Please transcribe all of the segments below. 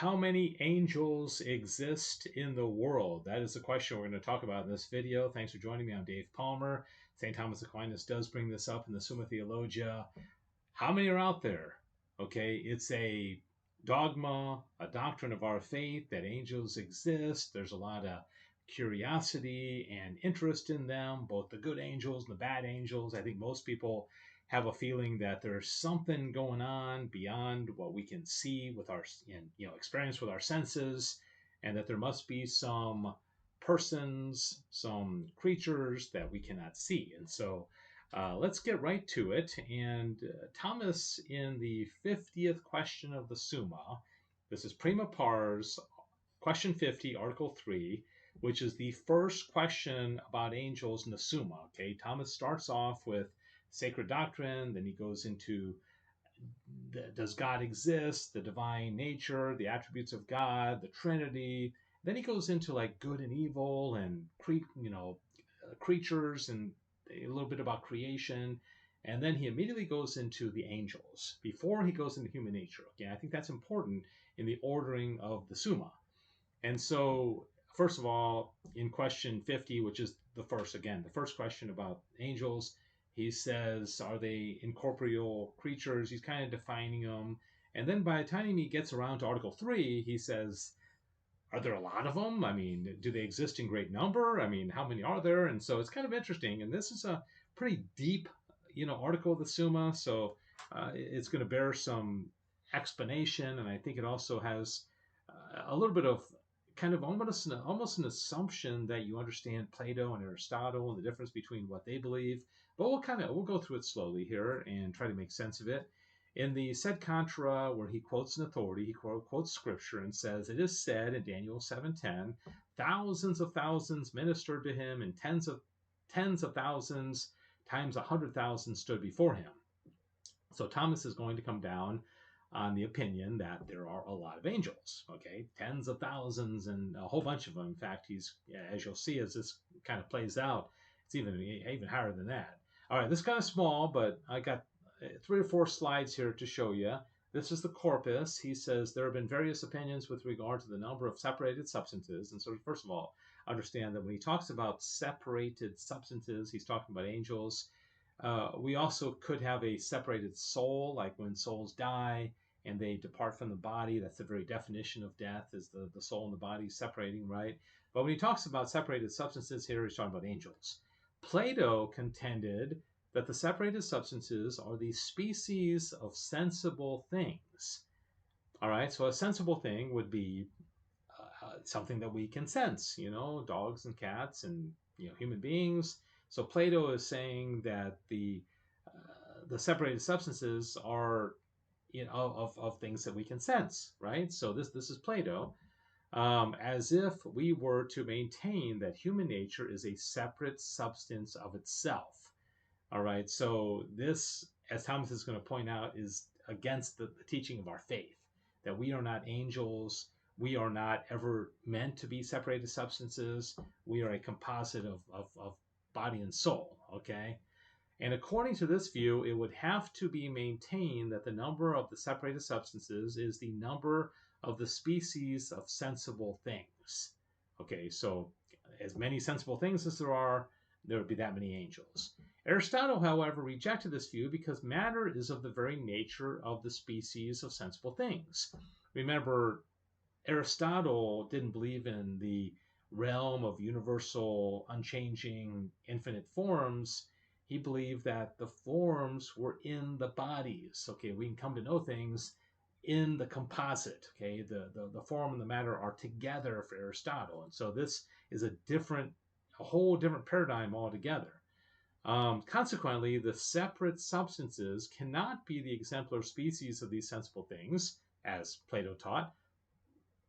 How many angels exist in the world? That is the question we're going to talk about in this video. Thanks for joining me. I'm Dave Palmer. St. Thomas Aquinas does bring this up in the Summa Theologica. How many are out there? Okay, it's a dogma, a doctrine of our faith that angels exist. There's a lot of curiosity and interest in them, both the good angels and the bad angels. I think most people have a feeling that there's something going on beyond what we can see with our experience with our senses, and that there must be some persons, some creatures that we cannot see. And so let's get right to it. And Thomas, in the 50th question of the Summa, this is prima pars, question 50, article 3, which is the first question about angels in the Summa. Okay, Thomas starts off with sacred doctrine, then he goes into does God exist, the divine nature, the attributes of God, the Trinity. Then he goes into like good and evil and creatures and a little bit about creation. And then he immediately goes into the angels before he goes into human nature. Okay, I think that's important in the ordering of the Summa. And so, first of all, in question 50, which is the first question about angels, he says, are they incorporeal creatures? He's kind of defining them. And then by the time he gets around to Article 3, he says, are there a lot of them? I mean, do they exist in great number? I mean, how many are there? And so it's kind of interesting. And this is a pretty deep, article of the Summa. So it's going to bear some explanation. And I think it also has a little bit of kind of almost an assumption that you understand Plato and Aristotle and the difference between what they believe. But we'll go through it slowly here and try to make sense of it. In the Sed Contra, where he quotes an authority, he quotes scripture and says, it is said in Daniel 7:10, thousands of thousands ministered to him, and tens of thousands times 100,000 stood before him. So Thomas is going to come down on the opinion that there are a lot of angels, okay, tens of thousands and a whole bunch of them. In fact, he's, as you'll see as this kind of plays out, it's even higher than that. All right, this is kind of small, but I got 3 or 4 slides here to show you. This is the Corpus. He says there have been various opinions with regard to the number of separated substances. And so, first of all, understand that when he talks about separated substances, he's talking about angels. We also could have a separated soul, like when souls die and they depart from the body. That's the very definition of death, is the soul and the body separating, right? But when he talks about separated substances here, he's talking about angels. Plato contended that the separated substances are the species of sensible things. All right, so a sensible thing would be something that we can sense, dogs and cats and human beings. So Plato is saying that the separated substances are of things that we can sense, right? So this is Plato, as if we were to maintain that human nature is a separate substance of itself. All right, so this, as Thomas is going to point out, is against the teaching of our faith, that we are not angels. We are not ever meant to be separated substances. We are a composite of body and soul, okay? And according to this view, it would have to be maintained that the number of the separated substances is the number of the species of sensible things. Okay, so as many sensible things as there would be that many angels. Aristotle, however, rejected this view because matter is of the very nature of the species of sensible things. Remember, Aristotle didn't believe in the realm of universal, unchanging, infinite forms. He believed that the forms were in the bodies. Okay, we can come to know things in the composite. Okay, the form and the matter are together for Aristotle. And so this is a whole different paradigm altogether. Consequently, the separate substances cannot be the exemplar species of these sensible things, as Plato taught,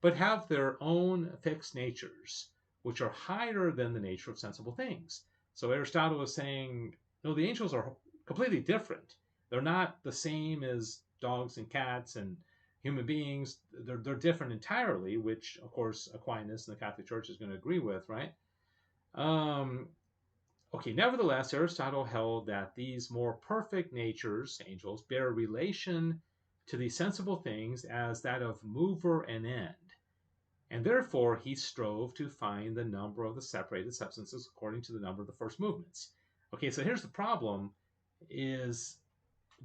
but have their own fixed natures, which are higher than the nature of sensible things. So Aristotle is saying, no, the angels are completely different. They're not the same as dogs and cats and human beings. They're different entirely, which, of course, Aquinas and the Catholic Church is going to agree with, right? Nevertheless, Aristotle held that these more perfect natures, angels, bear relation to these sensible things as that of mover and end. And therefore he strove to find the number of the separated substances according to the number of the first movements. Okay, so here's the problem: is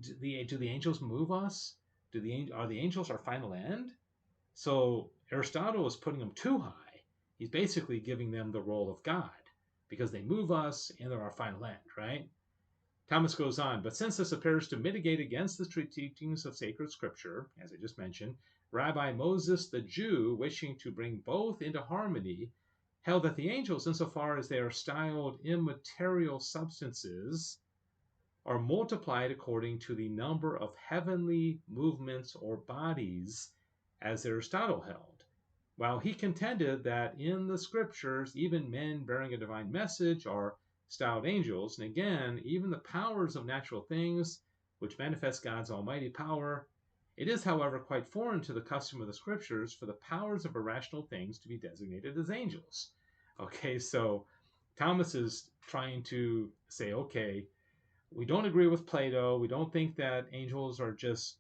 do the angels move us? Are the angels our final end? So Aristotle is putting them too high. He's basically giving them the role of God because they move us and they're our final end, right? Thomas goes on, but since this appears to mitigate against the teachings of sacred scripture, as I just mentioned, Rabbi Moses the Jew, wishing to bring both into harmony, held that the angels, insofar as they are styled immaterial substances, are multiplied according to the number of heavenly movements or bodies, as Aristotle held, while he contended that in the scriptures even men bearing a divine message are styled angels, and again, even the powers of natural things, which manifest God's almighty power. It is, however, quite foreign to the custom of the scriptures for the powers of irrational things to be designated as angels. Okay, so Thomas is trying to say, okay, we don't agree with Plato. We don't think that angels are just,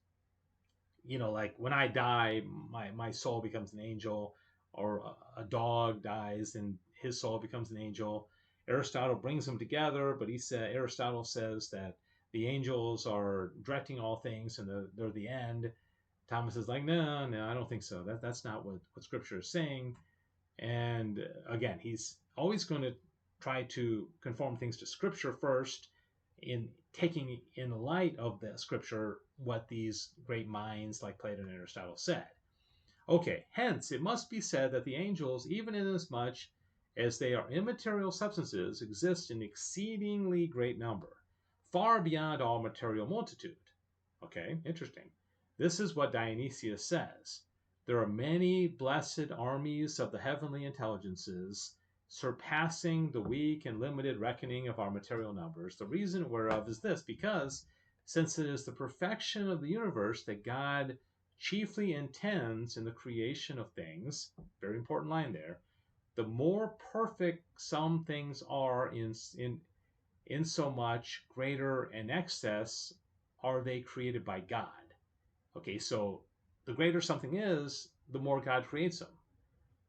like when I die, my soul becomes an angel, or a dog dies and his soul becomes an angel. Aristotle brings them together, but Aristotle says that the angels are directing all things and they're the end. Thomas is like, no, I don't think so. That's not what Scripture is saying. And again, he's always going to try to conform things to Scripture first, in taking in light of the Scripture what these great minds like Plato and Aristotle said. Okay, hence it must be said that the angels, even inasmuch as they are immaterial substances, exist in exceedingly great number, far beyond all material multitude. Okay, interesting. This is what Dionysius says. There are many blessed armies of the heavenly intelligences, surpassing the weak and limited reckoning of our material numbers. The reason whereof is this: because since it is the perfection of the universe that God chiefly intends in the creation of things, very important line there, the more perfect some things are in so much greater in excess are they created by God. Okay, so the greater something is, the more God creates them.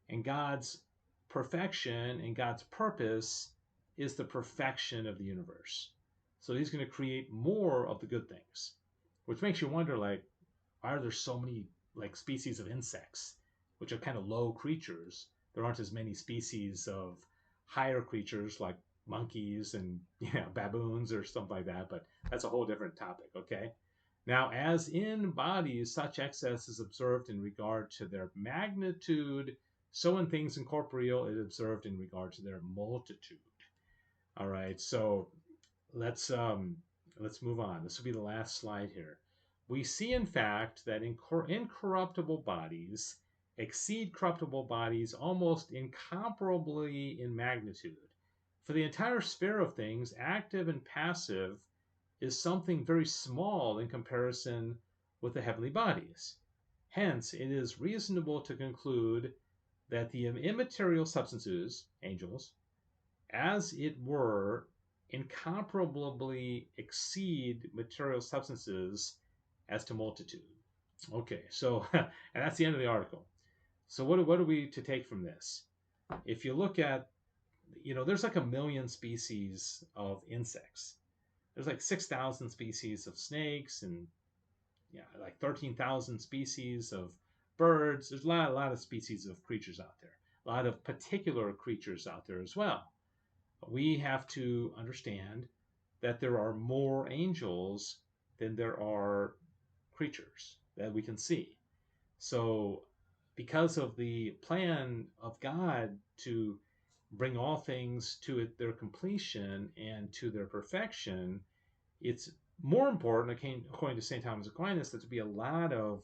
And God's perfection and God's purpose is the perfection of the universe. So he's going to create more of the good things, which makes you wonder, like, why are there so many species of insects, which are kind of low creatures? There aren't as many species of higher creatures like monkeys and baboons or something like that, but that's a whole different topic, okay? Now, as in bodies, such excess is observed in regard to their magnitude, so in things incorporeal it is observed in regard to their multitude. All right, so let's move on. This will be the last slide here. We see, in fact, that incorruptible bodies exceed corruptible bodies almost incomparably in magnitude. For the entire sphere of things, active and passive, is something very small in comparison with the heavenly bodies. Hence, it is reasonable to conclude that the immaterial substances, angels, as it were, incomparably exceed material substances as to multitude. Okay, so and that's the end of the article. So what are we to take from this? If you look at, there's like 1 million species of insects. There's like 6,000 species of snakes, and like 13,000 species of birds. There's a lot of species of creatures out there. A lot of particular creatures out there as well. We have to understand that there are more angels than there are creatures that we can see. So because of the plan of God to bring all things to their completion and to their perfection, it's more important, according to St. Thomas Aquinas, that there be a lot of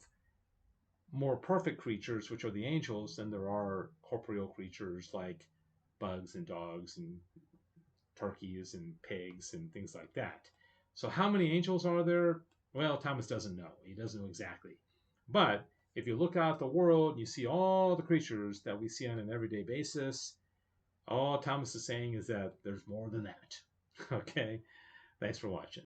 more perfect creatures, which are the angels, than there are corporeal creatures like bugs and dogs and turkeys and pigs and things like that. So how many angels are there? Well, Thomas doesn't know. He doesn't know exactly. But if you look out at the world and you see all the creatures that we see on an everyday basis, all Thomas is saying is that there's more than that. Okay? Thanks for watching.